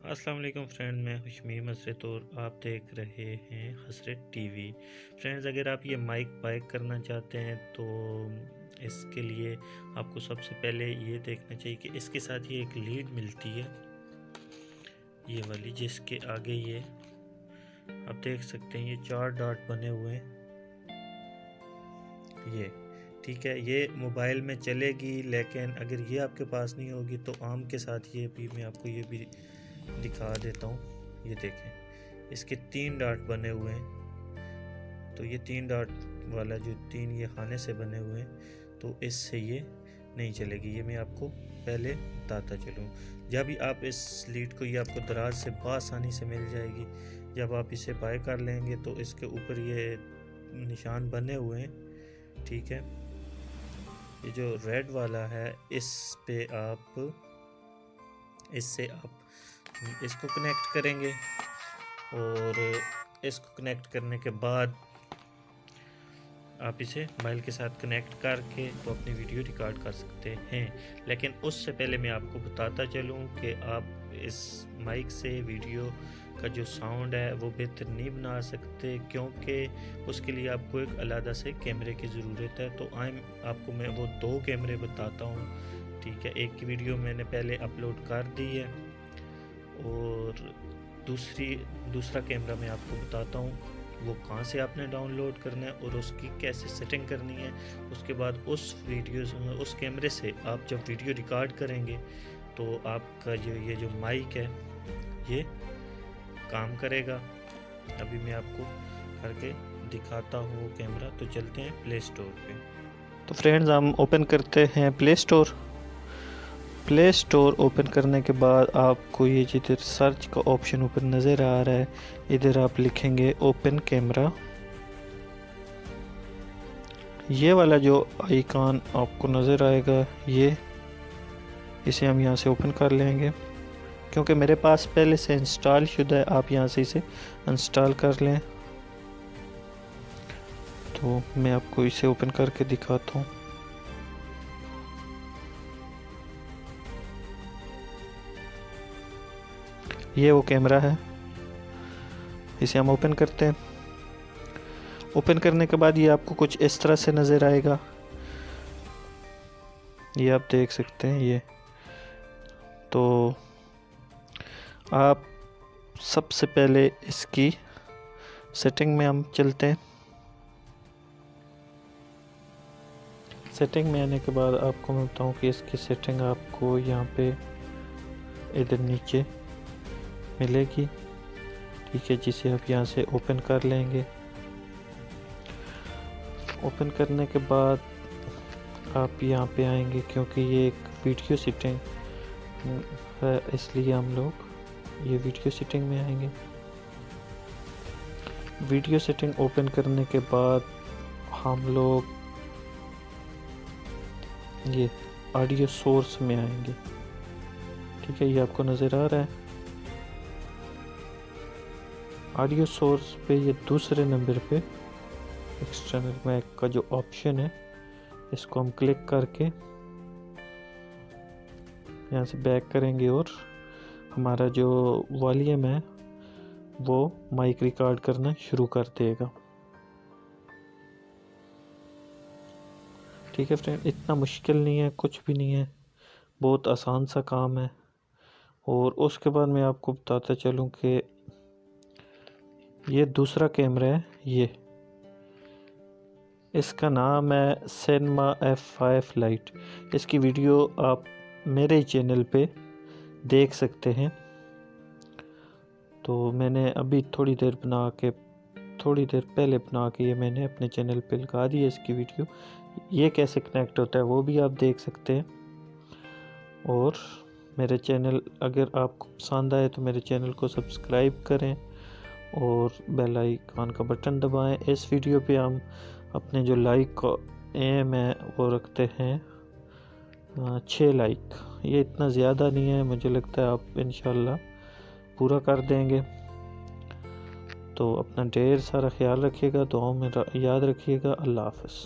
अस्सलाम वालेकुम फ्रेंड, मैं हुशमीम हसरत और आप देख रहे हैं हसरत टीवी। फ्रेंड्स, अगर आप ये माइक बाय करना चाहते हैं तो इसके लिए आपको सबसे पहले ये देखना चाहिए कि इसके साथ ये एक लीड मिलती है, ये वाली, जिसके आगे ये आप देख सकते हैं ये 4 डॉट बने हुए हैं। ये ठीक है, ये मोबाइल में चलेगी, लेकिन अगर ये आपके पास नहीं होगी तो आम के साथ ये भी मैं आपको ये भी दिखा देता हूँ। ये देखें, इसके 3 डॉट बने हुए हैं, तो ये 3 डॉट वाला जो 3 ये खाने से बने हुए हैं, तो इससे ये नहीं चलेगी। ये मैं आपको पहले बताता चलूँ। जब भी आप इस लीड को, ये आपको दराज से बआसानी से मिल जाएगी। जब आप इसे बाय कर लेंगे तो इसके ऊपर ये निशान बने हुए हैं, ठीक है। ये जो रेड वाला है, इस पे आप, इससे आप इसको कनेक्ट करेंगे और इसको कनेक्ट करने के बाद आप इसे मोबाइल के साथ कनेक्ट करके तो अपनी वीडियो रिकॉर्ड कर सकते हैं। लेकिन उससे पहले मैं आपको बताता चलूं कि आप इस माइक से वीडियो का जो साउंड है वो बेहतर नहीं बना सकते, क्योंकि उसके लिए आपको एक अलग से कैमरे की ज़रूरत है। तो आपको मैं वो 2 कैमरे बताता हूँ, ठीक है। एक की वीडियो मैंने पहले अपलोड कर दी है और दूसरा कैमरा मैं आपको बताता हूँ वो कहाँ से आपने डाउनलोड करना है और उसकी कैसे सेटिंग करनी है। उसके बाद उस कैमरे से आप जब वीडियो रिकॉर्ड करेंगे तो आपका ये जो माइक है ये काम करेगा। अभी मैं आपको करके दिखाता हूँ कैमरा। तो चलते हैं प्ले स्टोर पे। तो फ्रेंड्स, हम ओपन करते हैं प्ले स्टोर ओपन करने के बाद आपको ये जिधर सर्च का ऑप्शन ऊपर नज़र आ रहा है, इधर आप लिखेंगे ओपन कैमरा। ये वाला जो आइकॉन आपको नज़र आएगा, ये इसे हम यहाँ से ओपन कर लेंगे। क्योंकि मेरे पास पहले से इंस्टॉल शुदा है, आप यहाँ से इसे इंस्टॉल कर लें। तो मैं आपको इसे ओपन करके दिखाता हूँ। ये वो कैमरा है, इसे हम ओपन करते हैं। ओपन करने के बाद ये आपको कुछ इस तरह से नज़र आएगा, ये आप देख सकते हैं। ये तो आप सबसे पहले इसकी सेटिंग में हम चलते हैं। सेटिंग में आने के बाद आपको मैं बताऊँ कि इसकी सेटिंग आपको यहाँ पे इधर नीचे मिलेगी, ठीक है, जिसे आप यहाँ से ओपन कर लेंगे। ओपन करने के बाद आप यहाँ पे आएंगे, क्योंकि ये एक वीडियो सेटिंग है, इसलिए हम लोग ये वीडियो सेटिंग में आएंगे। वीडियो सेटिंग ओपन करने के बाद हम लोग ये ऑडियो सोर्स में आएंगे, ठीक है, ये आपको नज़र आ रहा है। ऑडियो सोर्स पे ये दूसरे नंबर पे एक्सटर्नल मैक का जो ऑप्शन है, इसको हम क्लिक करके यहाँ से बैक करेंगे और हमारा जो वॉल्यूम है वो माइक रिकॉर्ड करना शुरू कर देगा। ठीक है फ्रेंड, इतना मुश्किल नहीं है, कुछ भी नहीं है, बहुत आसान सा काम है। और उसके बाद मैं आपको बताता चलूँ कि ये दूसरा कैमरा है, ये इसका नाम है सिनेमा F5 लाइट। इसकी वीडियो आप मेरे चैनल पे देख सकते हैं। तो मैंने अभी थोड़ी देर पहले बना के ये मैंने अपने चैनल पे लगा दी है इसकी वीडियो। ये कैसे कनेक्ट होता है वो भी आप देख सकते हैं। और मेरे चैनल, अगर आपको पसंद आए तो मेरे चैनल को सब्सक्राइब करें और बेल आइकन का बटन दबाएं। इस वीडियो पे हम अपने जो लाइक का एम है वो रखते हैं 6 लाइक। ये इतना ज़्यादा नहीं है, मुझे लगता है आप इंशाल्लाह पूरा कर देंगे। तो अपना ढेर सारा ख्याल रखिएगा, दुआओं में याद रखिएगा। अल्लाह हाफ़िज़।